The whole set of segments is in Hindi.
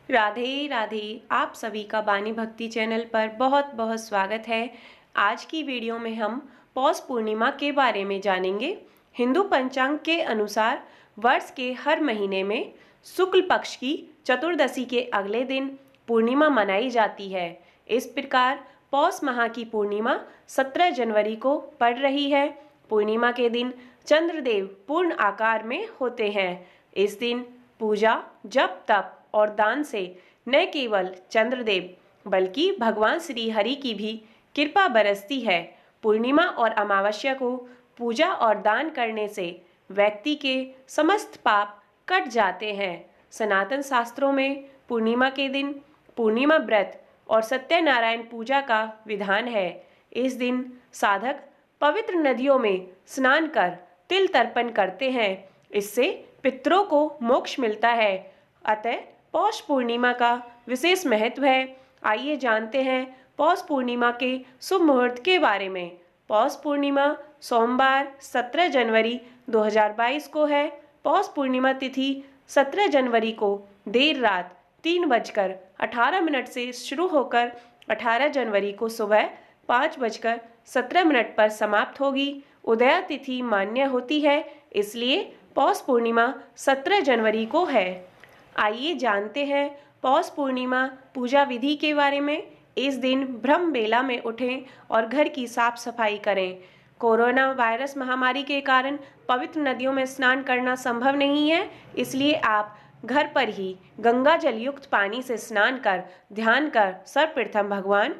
राधे राधे। आप सभी का बानी भक्ति चैनल पर बहुत बहुत स्वागत है। आज की वीडियो में हम पौष पूर्णिमा के बारे में जानेंगे। हिंदू पंचांग के अनुसार वर्ष के हर महीने में शुक्ल पक्ष की चतुर्दशी के अगले दिन पूर्णिमा मनाई जाती है। इस प्रकार पौष माह की पूर्णिमा 17 जनवरी को पड़ रही है। पूर्णिमा के दिन चंद्रदेव पूर्ण आकार में होते हैं। इस दिन पूजा, जप, तप और दान से न केवल चंद्रदेव बल्कि भगवान श्री हरि की भी कृपा बरसती है। पूर्णिमा और अमावस्या को पूजा और दान करने से व्यक्ति के समस्त पाप कट जाते हैं। सनातन शास्त्रों में पूर्णिमा के दिन पूर्णिमा व्रत और सत्यनारायण पूजा का विधान है। इस दिन साधक पवित्र नदियों में स्नान कर तिल तर्पण करते हैं। इससे पितरों को मोक्ष मिलता है। अतः पौष पूर्णिमा का विशेष महत्व है। आइए जानते हैं पौष पूर्णिमा के शुभ मुहूर्त के बारे में। पौष पूर्णिमा सोमवार 17 जनवरी 2022 को है। पौष पूर्णिमा तिथि 17 जनवरी को देर रात 3:18 से शुरू होकर 18 जनवरी को सुबह 5:17 पर समाप्त होगी। उदया तिथि मान्य होती है, इसलिए पौष पूर्णिमा 17 जनवरी को है। आइए जानते हैं पौष पूर्णिमा पूजा विधि के बारे में। इस दिन ब्रह्म बेला में उठें और घर की साफ सफाई करें। कोरोना वायरस महामारी के कारण पवित्र नदियों में स्नान करना संभव नहीं है, इसलिए आप घर पर ही गंगा जल युक्त पानी से स्नान कर ध्यान कर सर्वप्रथम भगवान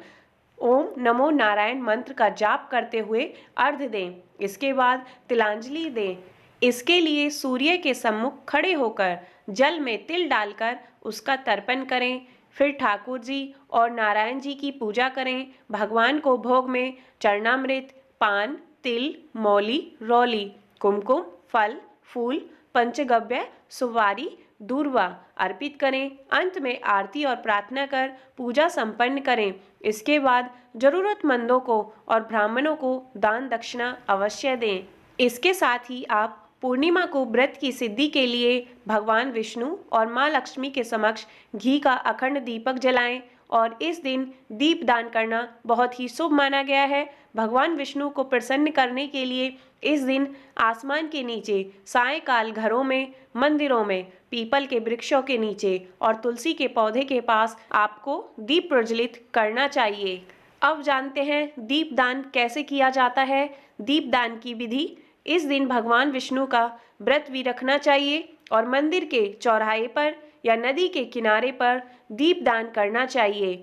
ओम नमो नारायण मंत्र का जाप करते हुए अर्घ्य दें। इसके बाद तिलांजलि दें। इसके लिए सूर्य के सम्मुख खड़े होकर जल में तिल डालकर उसका तर्पण करें। फिर ठाकुर जी और नारायण जी की पूजा करें। भगवान को भोग में चरणामृत, पान, तिल, मौली, रौली, कुमकुम, फल, फूल, पंचगव्य, सुपारी, दूर्वा अर्पित करें। अंत में आरती और प्रार्थना कर पूजा संपन्न करें। इसके बाद जरूरतमंदों को और ब्राह्मणों को दान दक्षिणा अवश्य दें। इसके साथ ही आप पूर्णिमा को व्रत की सिद्धि के लिए भगवान विष्णु और माँ लक्ष्मी के समक्ष घी का अखंड दीपक जलाएं और इस दिन दीप दान करना बहुत ही शुभ माना गया है। भगवान विष्णु को प्रसन्न करने के लिए इस दिन आसमान के नीचे, सायंकाल घरों में, मंदिरों में, पीपल के वृक्षों के नीचे और तुलसी के पौधे के पास आपको दीप प्रज्वलित करना चाहिए। अब जानते हैं दीपदान कैसे किया जाता है। दीपदान की विधि: इस दिन भगवान विष्णु का व्रत भी रखना चाहिए और मंदिर के चौराहे पर या नदी के किनारे पर दीपदान करना चाहिए।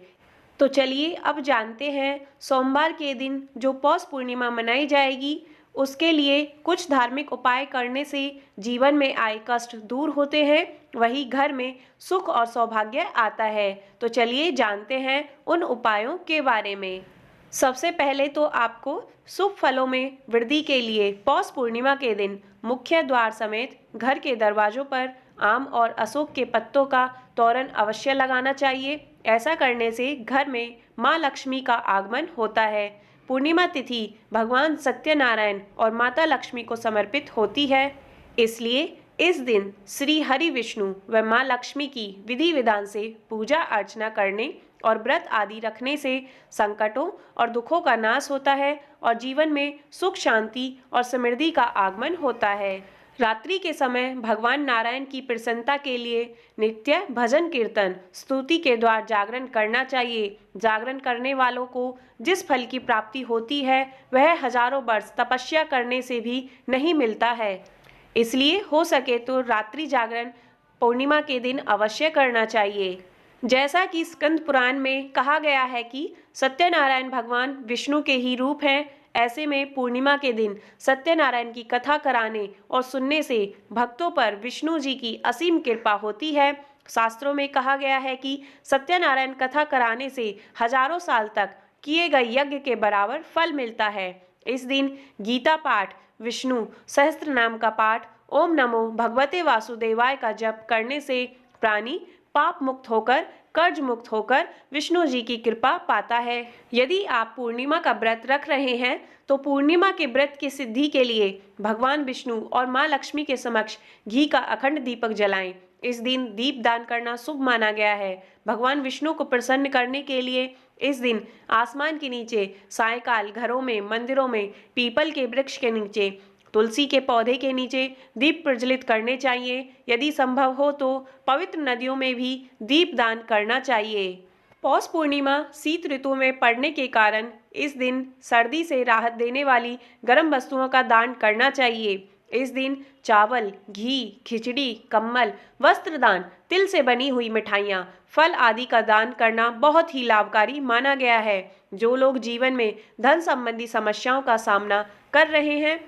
तो चलिए अब जानते हैं सोमवार के दिन जो पौष पूर्णिमा मनाई जाएगी उसके लिए कुछ धार्मिक उपाय करने से जीवन में आए कष्ट दूर होते हैं, वही घर में सुख और सौभाग्य आता है। तो चलिए जानते हैं उन उपायों के बारे में। सबसे पहले तो आपको शुभ फलों में वृद्धि के लिए पौष पूर्णिमा के दिन मुख्य द्वार समेत घर के दरवाजों पर आम और अशोक के पत्तों का तोरण अवश्य लगाना चाहिए। ऐसा करने से घर में माँ लक्ष्मी का आगमन होता है। पूर्णिमा तिथि भगवान सत्यनारायण और माता लक्ष्मी को समर्पित होती है, इसलिए इस दिन श्री हरि विष्णु व माँ लक्ष्मी की विधि विधान से पूजा अर्चना करने और व्रत आदि रखने से संकटों और दुखों का नाश होता है और जीवन में सुख, शांति और समृद्धि का आगमन होता है। रात्रि के समय भगवान नारायण की प्रसन्नता के लिए नित्य भजन कीर्तन स्तुति के द्वारा जागरण करना चाहिए। जागरण करने वालों को जिस फल की प्राप्ति होती है वह हजारों वर्ष तपस्या करने से भी नहीं मिलता है, इसलिए हो सके तो रात्रि जागरण पूर्णिमा के दिन अवश्य करना चाहिए। जैसा कि स्कंद पुराण में कहा गया है कि सत्यनारायण भगवान विष्णु के ही रूप हैं, ऐसे में पूर्णिमा के दिन सत्यनारायण की कथा कराने और सुनने से भक्तों पर विष्णु जी की असीम कृपा होती है। शास्त्रों में कहा गया है कि सत्यनारायण कथा कराने से हजारों साल तक किए गए यज्ञ के बराबर फल मिलता है। इस दिन गीता पाठ, विष्णु सहस्त्र नाम का पाठ, ओम नमो भगवते वासुदेवाय का जप करने से प्राणी पाप मुक्त होकर, कर्ज मुक्त होकर विष्णु जी की कृपा पाता है। यदि आप पूर्णिमा का व्रत रख रहे हैं तो पूर्णिमा के व्रत की सिद्धि के लिए भगवान विष्णु और माँ लक्ष्मी के समक्ष घी का अखंड दीपक जलाएं। इस दिन दीप दान करना शुभ माना गया है। भगवान विष्णु को प्रसन्न करने के लिए इस दिन आसमान के नीचे, सायंकाल घरों में, मंदिरों में, पीपल के वृक्ष के नीचे, तुलसी के पौधे के नीचे दीप प्रज्वलित करने चाहिए। यदि संभव हो तो पवित्र नदियों में भी दीप दान करना चाहिए। पौष पूर्णिमा शीत ऋतु में पड़ने के कारण इस दिन सर्दी से राहत देने वाली गर्म वस्तुओं का दान करना चाहिए। इस दिन चावल, घी, खिचड़ी, कम्बल, वस्त्रदान, तिल से बनी हुई मिठाइयाँ, फल आदि का दान करना बहुत ही लाभकारी माना गया है। जो लोग जीवन में धन संबंधी समस्याओं का सामना कर रहे हैं,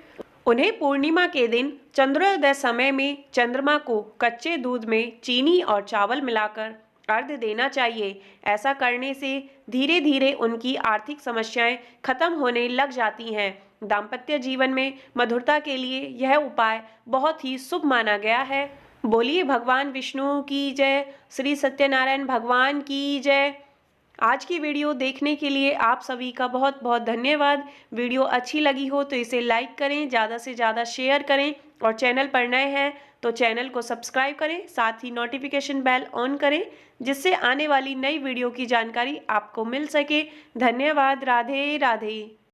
उन्हें पूर्णिमा के दिन चंद्रोदय समय में चंद्रमा को कच्चे दूध में चीनी और चावल मिलाकर अर्घ्य देना चाहिए। ऐसा करने से धीरे धीरे उनकी आर्थिक समस्याएं खत्म होने लग जाती हैं। दाम्पत्य जीवन में मधुरता के लिए यह उपाय बहुत ही शुभ माना गया है। बोलिए भगवान विष्णु की जय, श्री सत्यनारायण भगवान की जय। आज की वीडियो देखने के लिए आप सभी का बहुत बहुत धन्यवाद। वीडियो अच्छी लगी हो तो इसे लाइक करें, ज़्यादा से ज़्यादा शेयर करें और चैनल पर नए हैं तो चैनल को सब्सक्राइब करें, साथ ही नोटिफिकेशन बेल ऑन करें जिससे आने वाली नई वीडियो की जानकारी आपको मिल सके। धन्यवाद। राधे राधे।